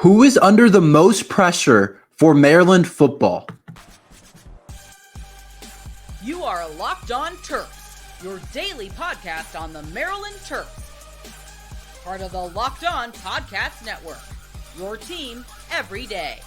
Who is under the most pressure for Maryland football? You are Locked On Terps, your daily podcast on the Maryland Terps. Part of the Locked On Podcast Network, your team every day.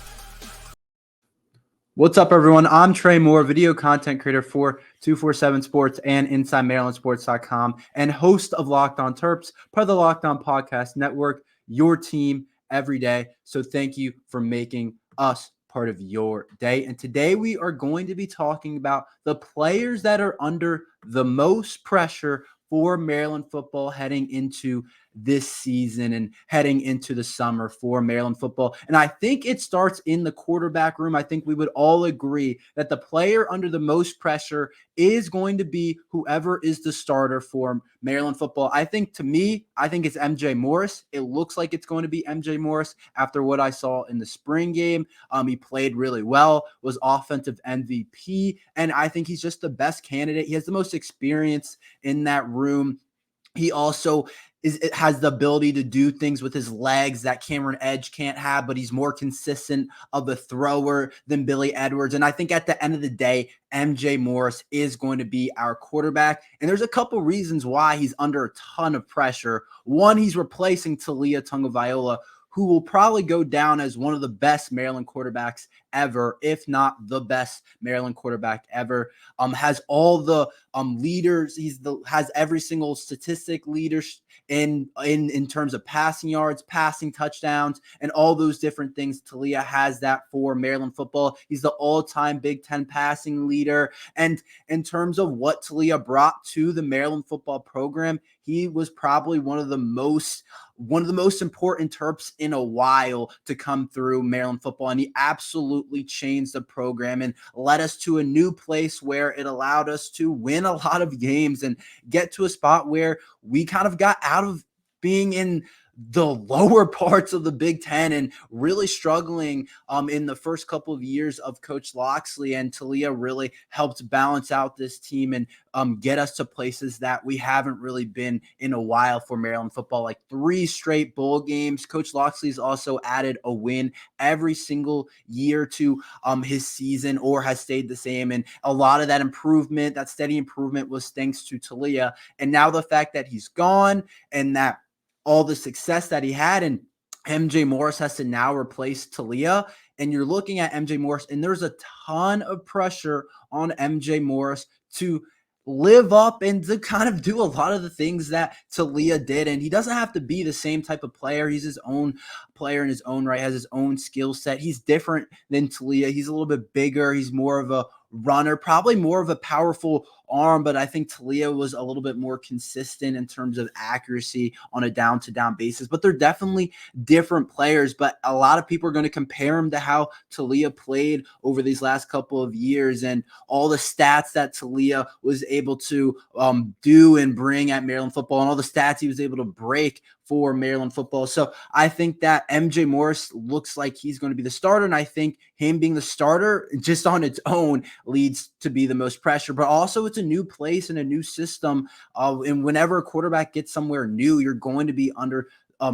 What's up, everyone? I'm Tre Moore, video content creator for 247 Sports and InsideMarylandSports.com, and host of Locked On Terps, part of the Locked On Podcast Network, your team every day. So thank you for making us part of your day. And today we are going to be talking about the players that are under the most pressure for Maryland football heading into this season and heading into the summer for Maryland football. And I think it starts in the quarterback room. I think we would all agree that the player under the most pressure is going to be whoever is the starter for Maryland football. I think it's MJ Morris. It looks like it's going to be MJ Morris after what I saw in the spring game. He played really well, was offensive MVP, and I think he's just the best candidate. He has the most experience in that room. He also has the ability to do things with his legs that Cameron Edge can't have, but he's more consistent of a thrower than Billy Edwards. And I think at the end of the day, MJ Morris is going to be our quarterback. And there's a couple reasons why he's under a ton of pressure. One, he's replacing Taulia Tagovailoa, who will probably go down as one of the best Maryland quarterbacks ever, if not the best Maryland quarterback ever. Has all the leaders. Has every single statistic leader in terms of passing yards, passing touchdowns, and all those different things. Taulia has that for Maryland football. He's the all-time Big Ten passing leader. And in terms of what Taulia brought to the Maryland football program, he was probably one of the most important Terps in a while to come through Maryland football. And he absolutely changed the program and led us to a new place where it allowed us to win a lot of games and get to a spot where we kind of got out of being in the lower parts of the Big Ten and really struggling in the first couple of years of Coach Locksley. And Taulia really helped balance out this team and get us to places that we haven't really been in a while for Maryland football, like 3 straight bowl games. Coach Locksley's also added a win every single year to his season, or has stayed the same. And a lot of that improvement, that steady improvement, was thanks to Taulia. And now the fact that he's gone and that all the success that he had, and MJ Morris has to now replace Taulia, and you're looking at MJ Morris, and there's a ton of pressure on MJ Morris to live up and to kind of do a lot of the things that Taulia did. And he doesn't have to be the same type of player. He's his own player in his own right, has his own skill set. He's different than Taulia. He's a little bit bigger. He's more of a runner, probably more of a powerful arm, but I think Taulia was a little bit more consistent in terms of accuracy on a down-to-down basis. But they're definitely different players, but a lot of people are going to compare him to how Taulia played over these last couple of years, and all the stats that Taulia was able to do and bring at Maryland football, and all the stats he was able to break for Maryland football. So I think that MJ Morris looks like he's going to be the starter, and I think him being the starter just on its own leads to be the most pressure. But also it's a new place and a new system. And whenever a quarterback gets somewhere new, you're going to be under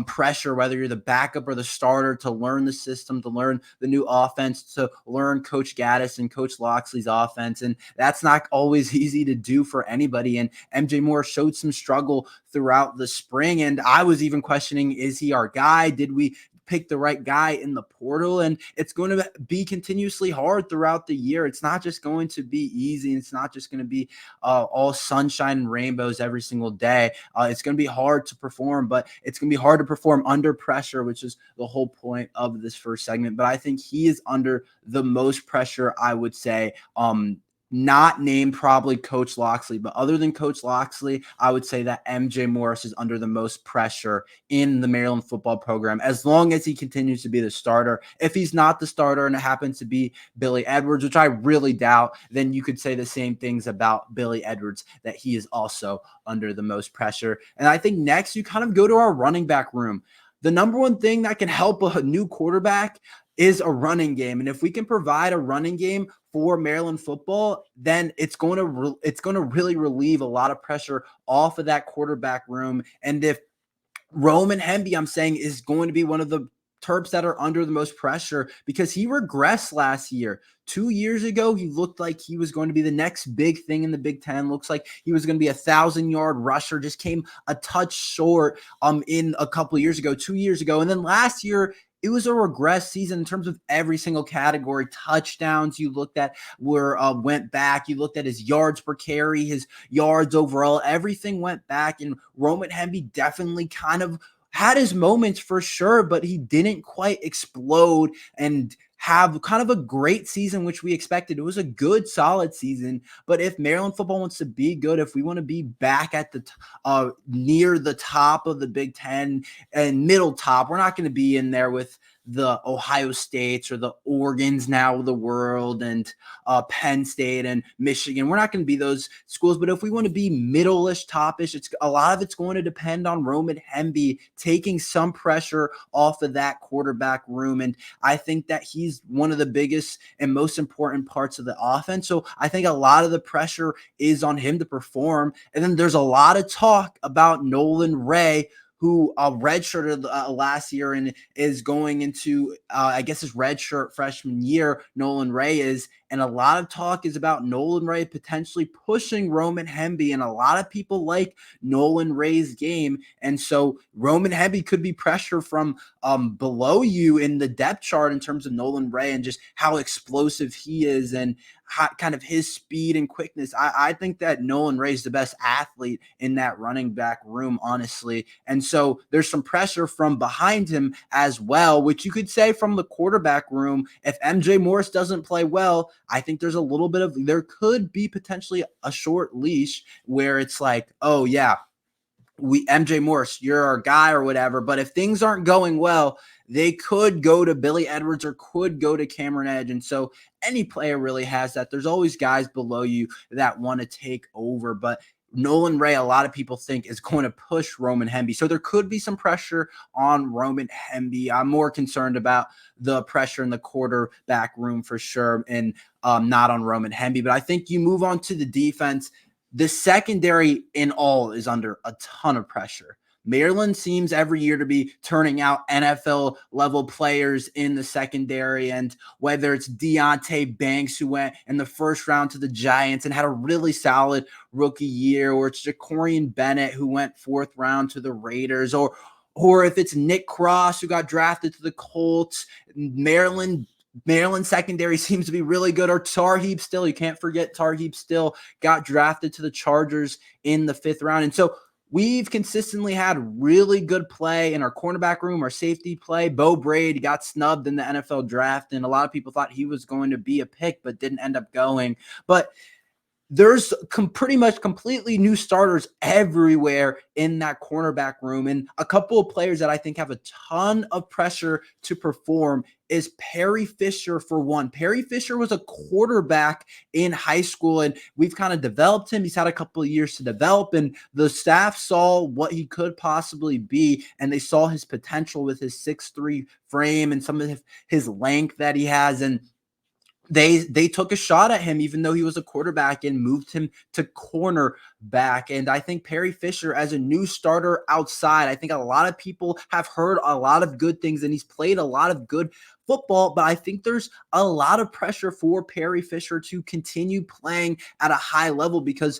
pressure, whether you're the backup or the starter, to learn the system, to learn the new offense, to learn Coach Gaddis and Coach Locksley's offense. And that's not always easy to do for anybody. And MJ Moore showed some struggle throughout the spring. And I was even questioning, is he our guy? Did we pick the right guy in the portal? And it's going to be continuously hard throughout the year. It's not just going to be easy. It's not just going to be all sunshine and rainbows every single day. It's going to be hard to perform, but it's going to be hard to perform under pressure, which is the whole point of this first segment. But I think he is under the most pressure, I would say. Not named probably Coach Locksley, but other than Coach Locksley, I would say that MJ Morris is under the most pressure in the Maryland football program, as long as he continues to be the starter. If he's not the starter and it happens to be Billy Edwards, which I really doubt, then you could say the same things about Billy Edwards, that he is also under the most pressure. And I think next you kind of go to our running back room. The number one thing that can help a new quarterback is a running game. And if we can provide a running game for Maryland football, then it's going to really relieve a lot of pressure off of that quarterback room. And if Roman Hemby, I'm saying, is going to be one of the Terps that are under the most pressure because he regressed last year. 2 years ago, he looked like he was going to be the next big thing in the Big Ten. Looks like he was going to be 1,000-yard rusher. Just came a touch short in a couple of years ago, 2 years ago. And then last year, it was a regress season in terms of every single category. Touchdowns you looked at went back. You looked at his yards per carry, his yards overall. Everything went back. And Roman Hemby definitely kind of had his moments for sure, but he didn't quite explode and have kind of a great season, which we expected. It was a good, solid season. But if Maryland football wants to be good, if we want to be back at the near the top of the Big Ten and middle top, we're not going to be in there with the Ohio States or the Oregons now of the world and Penn State and Michigan. We're not going to be those schools, but if we want to be middle-ish, top-ish, a lot of it's going to depend on Roman Hemby taking some pressure off of that quarterback room. And I think that he's one of the biggest and most important parts of the offense. So I think a lot of the pressure is on him to perform. And then there's a lot of talk about Nolan Ray, who redshirted last year and is going into, I guess, his redshirt freshman year, Nolan Ray is. And a lot of talk is about Nolan Ray potentially pushing Roman Hemby, and a lot of people like Nolan Ray's game. And so Roman Hemby could be pressure from below you in the depth chart in terms of Nolan Ray and just how explosive he is and kind of his speed and quickness. I think that Nolan Ray is the best athlete in that running back room, honestly. And so there's some pressure from behind him as well, which you could say from the quarterback room. If MJ Morris doesn't play well, I think there's a little bit of, there could be potentially a short leash where it's like, oh yeah, MJ Morris, you're our guy or whatever. But if things aren't going well, they could go to Billy Edwards or could go to Cameron Edge. And so any player really has that. There's always guys below you that want to take over. But Nolan Ray, a lot of people think, is going to push Roman Hemby. So there could be some pressure on Roman Hemby. I'm more concerned about the pressure in the quarterback room for sure and not on Roman Hemby. But I think you move on to the defense. The secondary in all is under a ton of pressure. Maryland seems every year to be turning out NFL level players in the secondary. And whether it's Deonte Banks, who went in the first round to the Giants and had a really solid rookie year, or it's Jacorian Bennett, who went fourth round to the Raiders, or if it's Nick Cross, who got drafted to the Colts. Maryland secondary seems to be really good. Or Tarheeb Still, you can't forget Tarheeb Still got drafted to the Chargers in the fifth round. And so we've consistently had really good play in our cornerback room, our safety play. Bo Braid got snubbed in the NFL draft, and a lot of people thought he was going to be a pick, but didn't end up going. But there's pretty much completely new starters everywhere in that cornerback room. And a couple of players that I think have a ton of pressure to perform is Perry Fisher, for one. Perry Fisher was a quarterback in high school, and we've kind of developed him. He's had a couple of years to develop, and the staff saw what he could possibly be, and they saw his potential with his 6'3" frame and some of his length that he has. And they took a shot at him, even though he was a quarterback, and moved him to cornerback. And I think Perry Fisher, as a new starter outside, I think a lot of people have heard a lot of good things, and he's played a lot of good football, but I think there's a lot of pressure for Perry Fisher to continue playing at a high level, because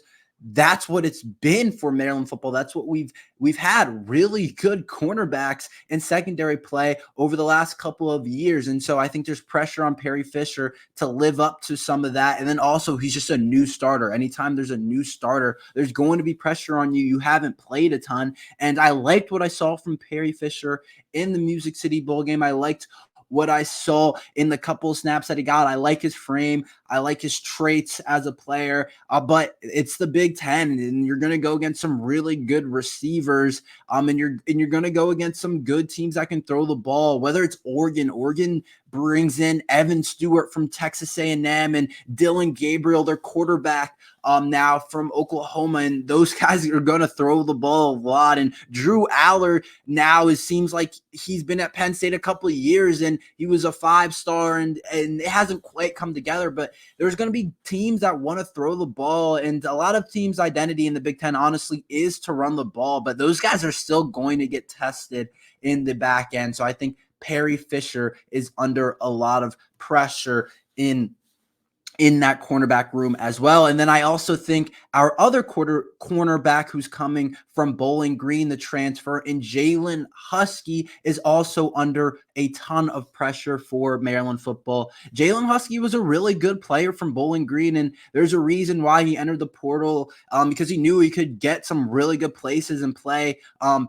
that's what it's been for Maryland football. That's what we've had, really good cornerbacks in secondary play over the last couple of years. And so I think there's pressure on Perry Fisher to live up to some of that. And then also, he's just a new starter. Anytime there's a new starter, there's going to be pressure on you. You haven't played a ton. And I liked what I saw from Perry Fisher in the Music City Bowl game. I liked what I saw in the couple of snaps that he got. I like his frame. I like his traits as a player, but it's the Big Ten, and you're going to go against some really good receivers, and you're going to go against some good teams that can throw the ball, whether it's Oregon brings in Evan Stewart from Texas A&M and Dylan Gabriel, their quarterback, now from Oklahoma, and those guys are going to throw the ball a lot. And Drew Aller now seems like he's been at Penn State a couple of years, and he was a 5-star, and it hasn't quite come together. But there's going to be teams that want to throw the ball, and a lot of teams' identity in the Big Ten, honestly, is to run the ball. But those guys are still going to get tested in the back end. So I think Perry Fisher is under a lot of pressure in that cornerback room as well. And then I also think our other cornerback who's coming from Bowling Green, the transfer, and Jalen Husky is also under a ton of pressure for Maryland football. Jalen Husky was a really good player from Bowling Green, and there's a reason why he entered the portal, because he knew he could get some really good places and play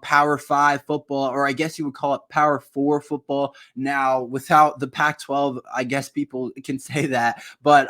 Power 5 football, or I guess you would call it Power 4 football. Now, without the Pac-12, I guess people can say that, but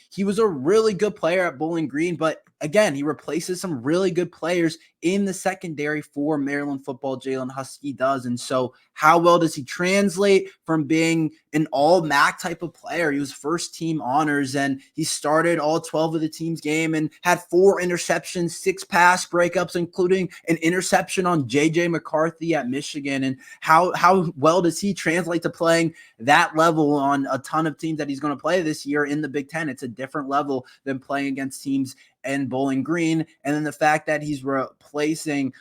he was a really good player at Bowling Green, but again, he replaces some really good players in the secondary for Maryland football. Jalen Husky does. And so how well does he translate from being an all MAC type of player? He was first team honors, and he started all 12 of the team's game and had 4 interceptions, 6 pass breakups, including an interception on JJ McCarthy at Michigan. And how well does he translate to playing that level on a ton of teams that he's going to play this year in the Big Ten? It's a different level than playing against teams and Bowling Green. And then the fact that he's replacing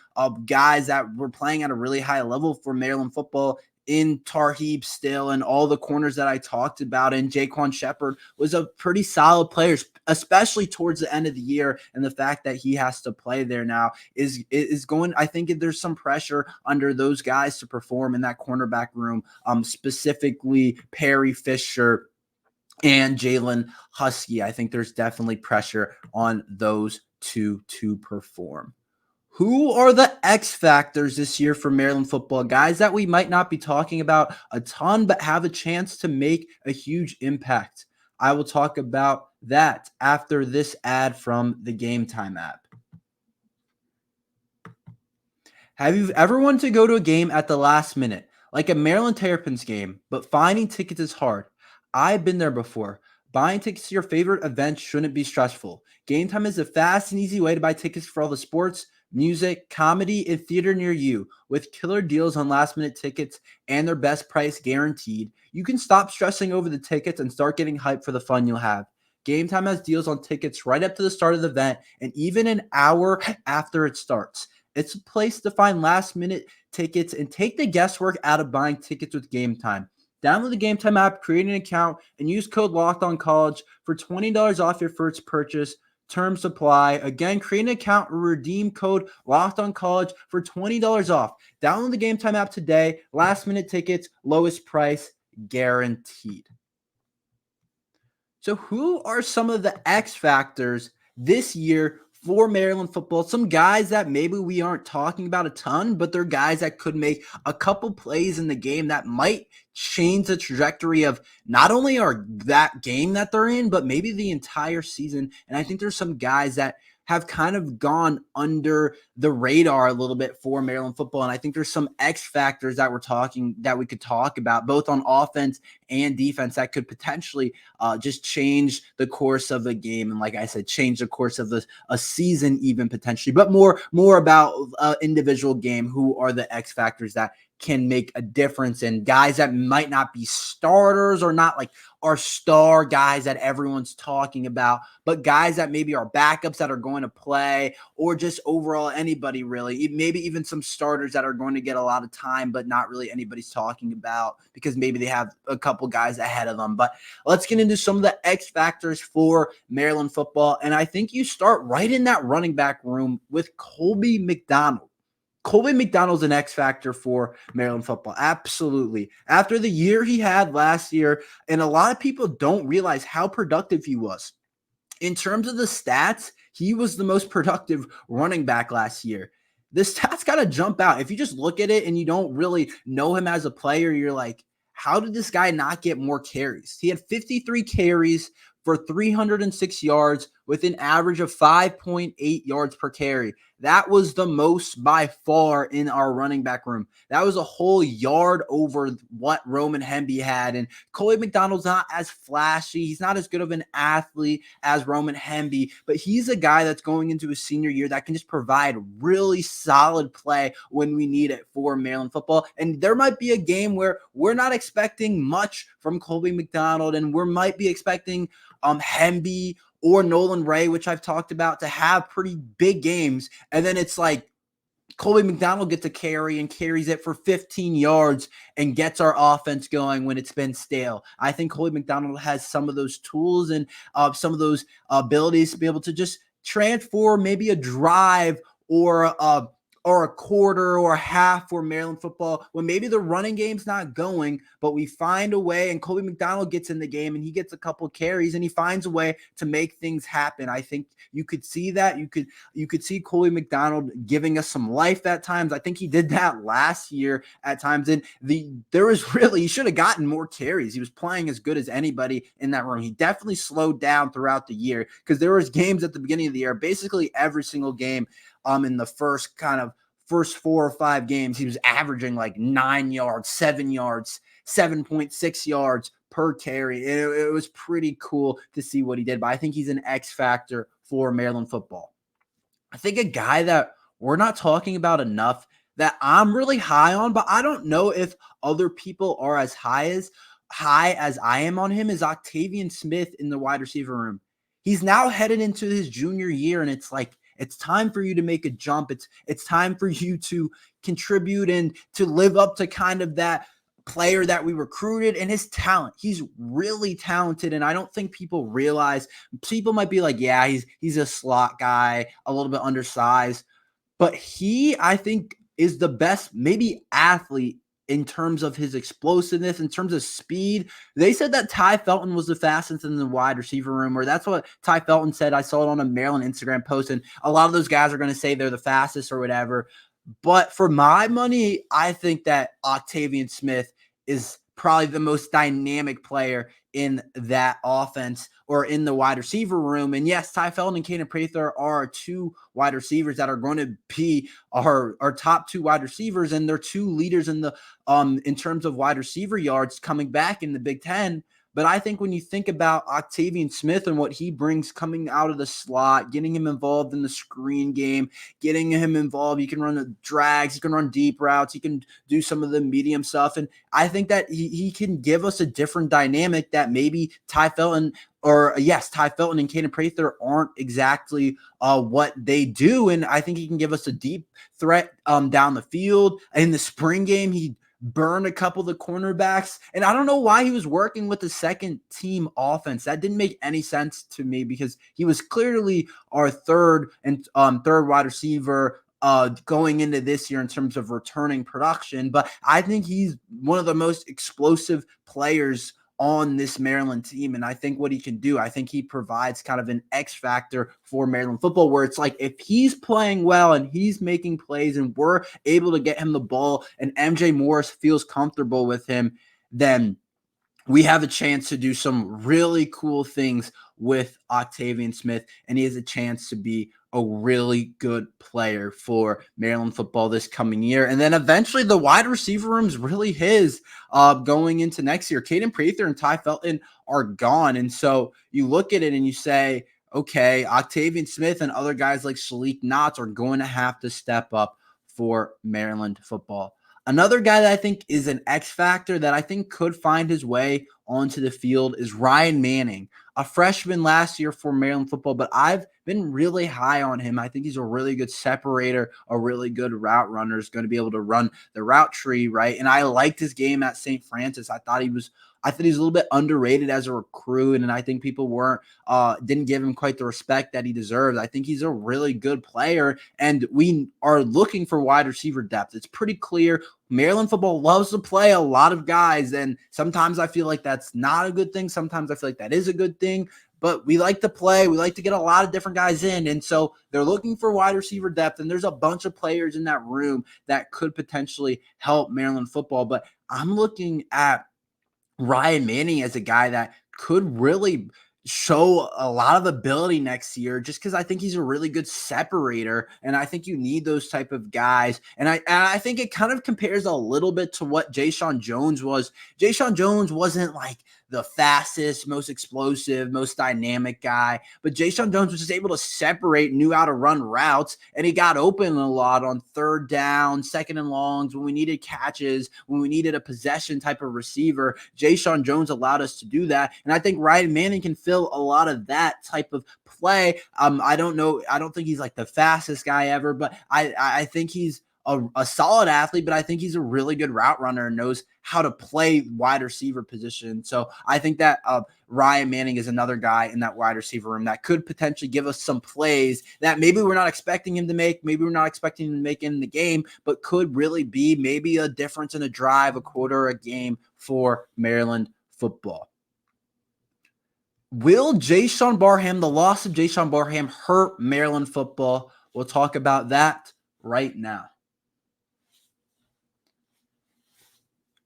guys that were playing at a really high level for Maryland football in Tarheeb Still and all the corners that I talked about. And Jaquan Shepard was a pretty solid player, especially towards the end of the year. And the fact that he has to play there now is going, I think there's some pressure under those guys to perform in that cornerback room, specifically Perry Fisher and Jalen Husky. I think there's definitely pressure on those two to perform. Who are the X factors this year for Maryland football? Guys that we might not be talking about a ton, but have a chance to make a huge impact. I will talk about that after this ad from the Gametime app. Have you ever wanted to go to a game at the last minute, like a Maryland Terrapins game, but finding tickets is hard? I've been there before. Buying tickets to your favorite events shouldn't be stressful. Gametime is a fast and easy way to buy tickets for all the sports, music, comedy, and theater near you. With killer deals on last-minute tickets and their best price guaranteed, you can stop stressing over the tickets and start getting hyped for the fun you'll have. Gametime has deals on tickets right up to the start of the event and even an hour after it starts. It's a place to find last-minute tickets and take the guesswork out of buying tickets with Gametime. Download the Gametime app, create an account, and use code LOCKEDONCollege for $20 off your first purchase. Terms apply. Again, create an account or redeem code LOCKEDONCollege for $20 off. Download the Gametime app today. Last-minute tickets, lowest price guaranteed. So who are some of the X factors this year for Maryland football? Some guys that maybe we aren't talking about a ton, but they're guys that could make a couple plays in the game that might change the trajectory of not only that game that they're in, but maybe the entire season. And I think there's some guys that have kind of gone under the radar a little bit for Maryland football. And I think there's some X factors that we could talk about both on offense and defense that could potentially just change the course of the game. And like I said, change the course of a season even potentially, but more about individual game. Who are the X factors that can make a difference, and guys that might not be starters or not like our star guys that everyone's talking about, but guys that maybe are backups that are going to play, or just overall anybody really, maybe even some starters that are going to get a lot of time, but not really anybody's talking about because maybe they have a couple guys ahead of them. But let's get into some of the X factors for Maryland football. And I think you start right in that running back room with Colby McDonald. Colby McDonald's an X factor for Maryland football. Absolutely. After the year he had last year, and a lot of people don't realize how productive he was. In terms of the stats, he was the most productive running back last year. The stats got to jump out. If you just look at it and you don't really know him as a player, you're like, how did this guy not get more carries? He had 53 carries for 306 yards with an average of 5.8 yards per carry. That was the most by far in our running back room. That was a whole yard over what Roman Hemby had. And Colby McDonald's not as flashy. He's not as good of an athlete as Roman Hemby, but he's a guy that's going into his senior year that can just provide really solid play when we need it for Maryland football. And there might be a game where we're not expecting much from Colby McDonald, and we might be expecting Hemby or Nolan Ray, which I've talked about, to have pretty big games. And then it's like Colby McDonald gets a carry and carries it for 15 yards and gets our offense going when it's been stale. I think Colby McDonald has some of those tools and some of those abilities to be able to just transform maybe a drive or a quarter or a half for Maryland football when maybe the running game's not going, but we find a way and Colby McDonald gets in the game and he gets a couple carries and he finds a way to make things happen. I think you could see that. You could see Colby McDonald giving us some life at times. I think he did that last year at times. And he should have gotten more carries. He was playing as good as anybody in that room. He definitely slowed down throughout the year because there was games at the beginning of the year, basically every single game in the first 4 or 5 games, he was averaging like 9 yards, 7 yards, 7.6 yards per carry. It was pretty cool to see what he did, but I think he's an X factor for Maryland football. I think a guy that we're not talking about enough that I'm really high on, but I don't know if other people are as high as I am on him is Octavian Smith in the wide receiver room. He's now headed into his junior year, and it's like, it's time for you to make a jump. It's time for you to contribute and to live up to kind of that player that we recruited and his talent. He's really talented, and I don't think people realize. People might be like, yeah, he's a slot guy, a little bit undersized, but he, I think, is the best maybe athlete in terms of his explosiveness, in terms of speed. They said that Ty Felton was the fastest in the wide receiver room, or that's what Ty Felton said. I saw it on a Maryland Instagram post, and a lot of those guys are going to say they're the fastest or whatever. But for my money, I think that Octavian Smith is probably the most dynamic player in that offense or in the wide receiver room. And yes, Ty Felton and Caden Prather are 2 wide receivers that are going to be our top 2 wide receivers, and they're 2 leaders in the in terms of wide receiver yards coming back in the Big Ten. But I think when you think about Octavian Smith and what he brings coming out of the slot, getting him involved in the screen game, getting him involved, he can run the drags, he can run deep routes, he can do some of the medium stuff. And I think that he can give us a different dynamic that maybe Ty Felton and Caden Prather aren't exactly what they do. And I think he can give us a deep threat down the field. In the spring game, he burned a couple of the cornerbacks. And I don't know why he was working with the second team offense. That didn't make any sense to me because he was clearly our third wide receiver going into this year in terms of returning production. But I think he's one of the most explosive players on this Maryland team. And I think what he can do, I think he provides kind of an X factor for Maryland football, where it's like, if he's playing well and he's making plays and we're able to get him the ball and MJ Morris feels comfortable with him, then we have a chance to do some really cool things with Octavian Smith, and he has a chance to be a really good player for Maryland football this coming year. And then eventually the wide receiver room is really his going into next year. Caden Prather and Ty Felton are gone. And so you look at it and you say, okay, Octavian Smith and other guys like Shalik Knotts are going to have to step up for Maryland football. Another guy that I think is an X factor that I think could find his way onto the field is Ryan Manning, a freshman last year for Maryland football, but I've been really high on him. I think he's a really good separator, a really good route runner, is going to be able to run the route tree, right? And I liked his game at St. Francis. I thought he was a little bit underrated as a recruit, and I think people didn't give him quite the respect that he deserves. I think he's a really good player, and we are looking for wide receiver depth. It's pretty clear Maryland football loves to play a lot of guys, and sometimes I feel like that's not a good thing. Sometimes I feel like that is a good thing. But we like to play. We like to get a lot of different guys in. And so they're looking for wide receiver depth. And there's a bunch of players in that room that could potentially help Maryland football. But I'm looking at Ryan Manning as a guy that could really show a lot of ability next year, just because I think he's a really good separator, and I think you need those type of guys. And I think it kind of compares a little bit to what Jayshon Jones was. Jayshon Jones wasn't like the fastest, most explosive, most dynamic guy. But Jayshon Jones was just able to separate, knew how to run routes, and he got open a lot on third down, second and longs, when we needed catches, when we needed a possession type of receiver. Jayshon Jones allowed us to do that. And I think Ryan Manning can fill a lot of that type of play. I don't know. I don't think he's like the fastest guy ever, but I think he's a solid athlete, but I think he's a really good route runner and knows how to play wide receiver position. So I think that Ryan Manning is another guy in that wide receiver room that could potentially give us some plays that maybe we're not expecting him to make, maybe we're not expecting him to make in the game, but could really be maybe a difference in a drive, a quarter, a game for Maryland football. Will Jayshon Barham, the loss of Jayshon Barham, hurt Maryland football? We'll talk about that right now.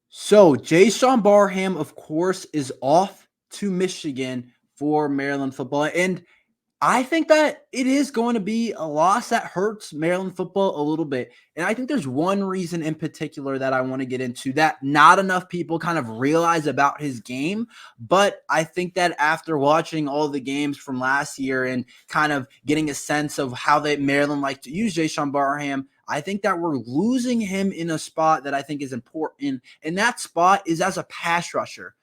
So Jayshon Barham, of course, is off to Michigan for Maryland football. And I think that it is going to be a loss that hurts Maryland football a little bit. And I think there's one reason in particular that I want to get into that not enough people kind of realize about his game. But I think that after watching all the games from last year and kind of getting a sense of how Maryland like to use Jayshon Barham, I think that we're losing him in a spot that I think is important. And that spot is as a pass rusher.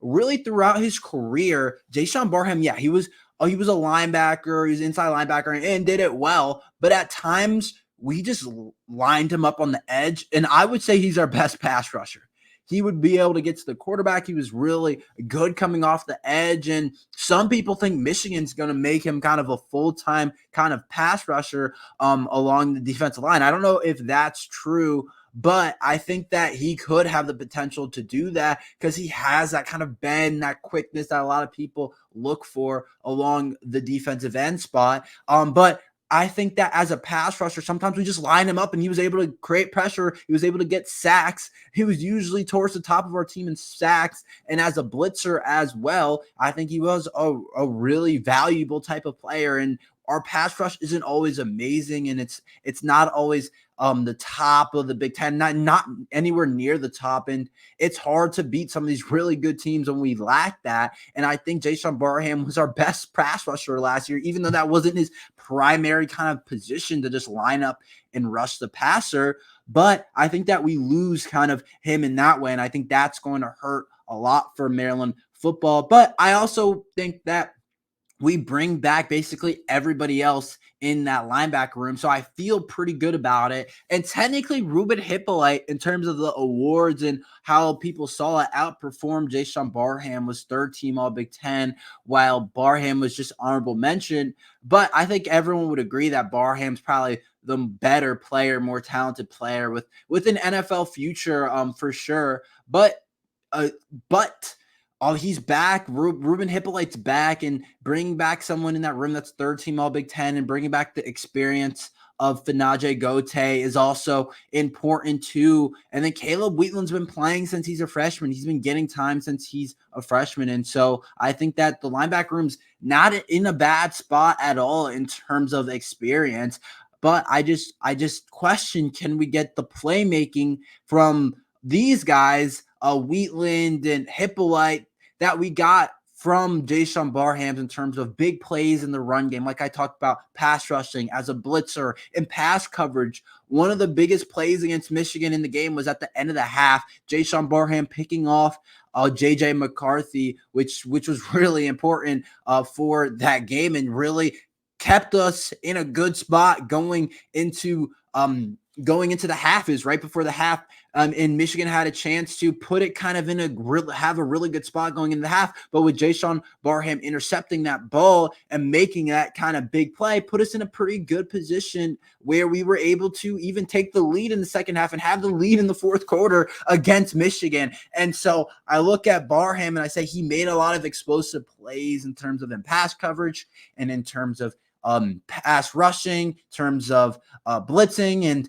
Really throughout his career, Jayshon Barham, he was a linebacker, he was inside linebacker and did it well. But at times, we just lined him up on the edge. And I would say he's our best pass rusher. He would be able to get to the quarterback. He was really good coming off the edge. And some people think Michigan's going to make him kind of a full-time kind of pass rusher along the defensive line. I don't know if that's true, but I think that he could have the potential to do that because he has that kind of bend, that quickness that a lot of people look for along the defensive end spot. But I think that as a pass rusher, sometimes we just line him up and he was able to create pressure. He was able to get sacks. He was usually towards the top of our team in sacks. And as a blitzer as well, I think he was a really valuable type of player. And our pass rush isn't always amazing. And it's not always the top of the Big Ten, not anywhere near the top. And it's hard to beat some of these really good teams when we lack that. And I think Jayshon Barham was our best pass rusher last year, even though that wasn't his primary kind of position to just line up and rush the passer. But I think that we lose kind of him in that way. And I think that's going to hurt a lot for Maryland football. But I also think that we bring back basically everybody else in that linebacker room. So I feel pretty good about it. And technically, Ruben Hippolyte, in terms of the awards and how people saw it, outperformed Jayshon Barham, was third team All Big Ten, while Barham was just honorable mention. But I think everyone would agree that Barham's probably the better player, more talented player with an NFL future for sure. But he's back. Ruben Hippolyte's back, and bringing back someone in that room that's third team All Big Ten and bringing back the experience of Finaje Gote is also important too. And then Caleb Wheatland's been playing since he's a freshman. He's been getting time since he's a freshman. And so I think that the linebacker room's not in a bad spot at all in terms of experience. But I just question, can we get the playmaking from these guys, Wheatland and Hippolyte, that we got from Jayshon Barham in terms of big plays in the run game? Like I talked about, pass rushing as a blitzer and pass coverage. One of the biggest plays against Michigan in the game was at the end of the half, Jayshon Barham picking off J.J. McCarthy, which was really important for that game and really kept us in a good spot going into the half. Is right before the half. And Michigan had a chance to put it kind of have a really good spot going into the half. But with Jayshon Barham intercepting that ball and making that kind of big play, put us in a pretty good position where we were able to even take the lead in the second half and have the lead in the fourth quarter against Michigan. And so I look at Barham and I say he made a lot of explosive plays in terms of pass coverage and in terms of pass rushing, in terms of blitzing. And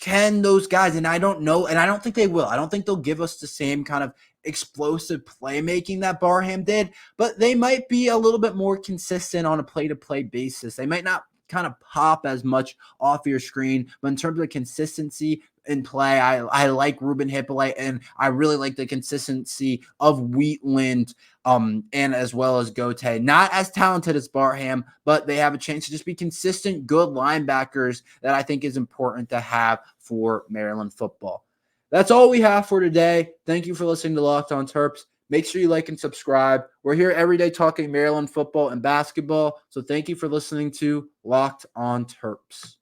can those guys, and I don't know, and I don't think they will. I don't think they'll give us the same kind of explosive playmaking that Barham did, but they might be a little bit more consistent on a play-to-play basis. They might not kind of pop as much off your screen. But in terms of consistency in play, I like Ruben Hippolyte, and I really like the consistency of Wheatland and as well as Gote. Not as talented as Barham, but they have a chance to just be consistent, good linebackers that I think is important to have for Maryland football. That's all we have for today. Thank you for listening to Locked On Terps. Make sure you like and subscribe. We're here every day talking Maryland football and basketball. So thank you for listening to Locked On Terps.